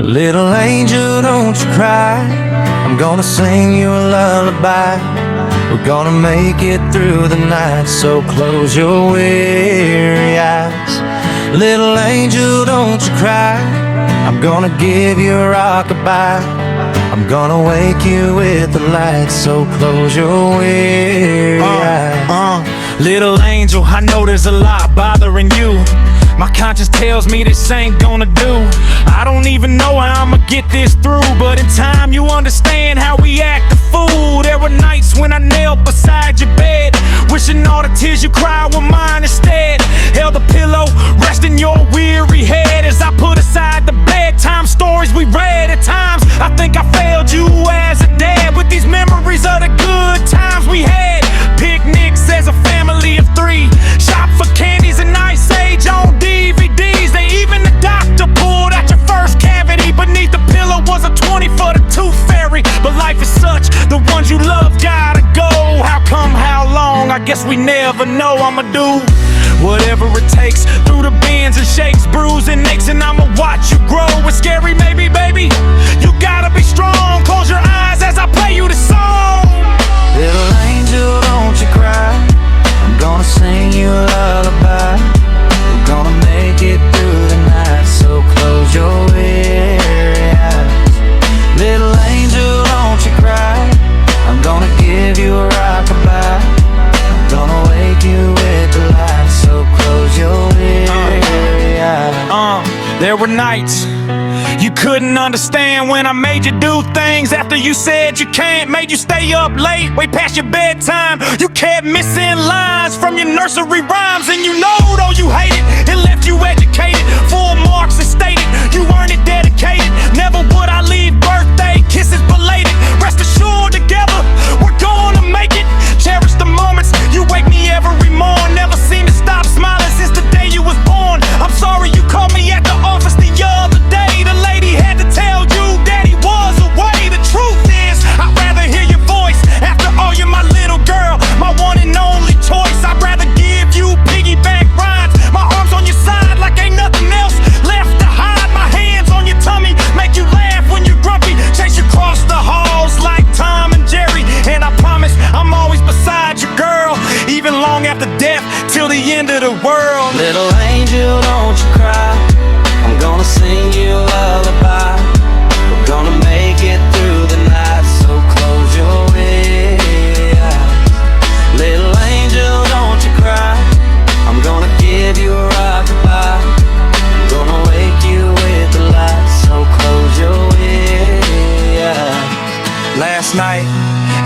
Little angel, don't you cry. I'm gonna sing you a lullaby. We're gonna make it through the night, so close your weary eyes. Little angel, don't you cry. I'm gonna give you a rockabye. I'm gonna wake you with the light, so close your weary eyes. Little angel, I know there's a lot bothering you. My conscience tells me this ain't gonna do. I don't even know how I'ma get this through, but in time you understand how we act a fool. There were nights when I knelt beside your bed, wishing all the tears you cried were mine instead. Held the pillow, resting your weary head as I put aside the bedtime stories we read. At times I think I failed you as a dad, with these memories of the good times we had. Picnics as a family of three, shop for candies and Ice Age on DVDs. They even the doctor pulled out your first cavity. Beneath the pillow was a 20 for the tooth fairy. But life is such, the ones you love gotta go. How come, how long, I guess we never know. I'ma do whatever it takes, through the bends and shakes, bruise and aches, and I'ma watch you grow. It's scary, maybe, baby, you gotta be strong. Close your eyes as I play you the song. Little angel, don't you cry. I'm gonna sing you a lullaby. We're gonna make it through the night, so close your weary eyes. Little angel, don't you cry. I'm gonna give you a rockabye. I'm gonna wake you with the light, so close your weary eyes. There were nights you couldn't understand when I made you do things after you said you can't. Made you stay up late, way past your bedtime. You kept missing lines from your nursery rhymes, and you know though you hate it, it left you educated. Full marks and stated, you earned it dedicated. Never would I leave birthday kisses belated. Rest assured together, we're gonna make it. Cherish the moments, you wake me every morn. Never seem to stop smiling since the day you was born. I'm sorry you called me at the office the other day. The lady had to tell you that he was away. The truth is, I'd rather hear your voice after all. You're my little girl, my one and only choice. I'd rather give you piggyback rides, my arms on your side like ain't nothing else left to hide. My hands on your tummy, make you laugh when you're grumpy. Chase you across the halls like Tom and Jerry. And I promise I'm always beside you, girl, even long after death, till the end of the world. Little angel, don't you cry. I'm gonna sing you a lullaby. We're gonna make it through the night, so close your weary eyes. Little angel, don't you cry. I'm gonna give you a rockabye. I'm gonna wake you with the light, so close your weary eyes. Last night,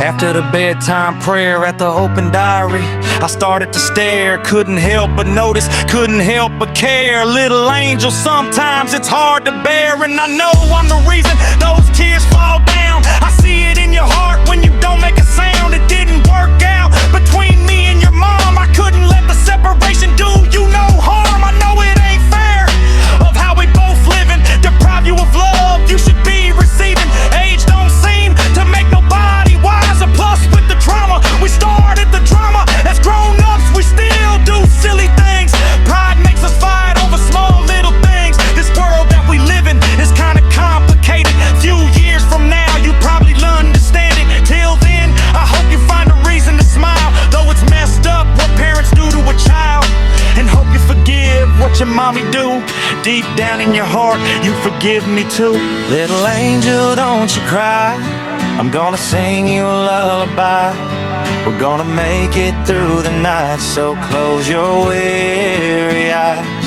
after the bedtime prayer at the open diary, I started to stare, couldn't help but notice, couldn't help but care. Little angel, sometimes it's hard to bear, and I know I'm the reason those tears fall down. I see it in your heart when you don't make a sound. It didn't work out between me and your mom. I couldn't let the separation do you no harm. I know it ain't fair of how we both living, deprive you of love you should be receiving. Age don't seem to make nobody wiser. Plus with the trauma, we started the drama. As grown-ups, we still do silly things. Pride makes us fight over small little things. This world that we live in is kinda complicated. Few years from now, you probably understand it. Till then, I hope you find a reason to smile, though it's messed up what parents do to a child. And hope you forgive what your mommy do. Deep down in your heart, you forgive me too. Little angel, don't you cry. I'm gonna sing you a lullaby. We're gonna make it through the night, so close your weary eyes.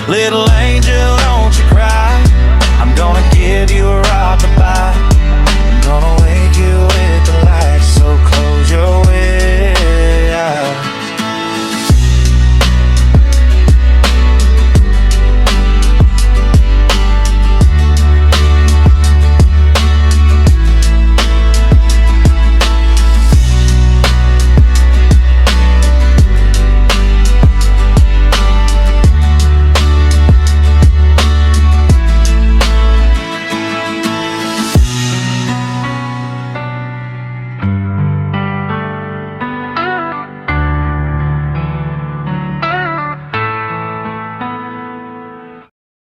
Little angel, don't you cry. I'm gonna give you a rockabye.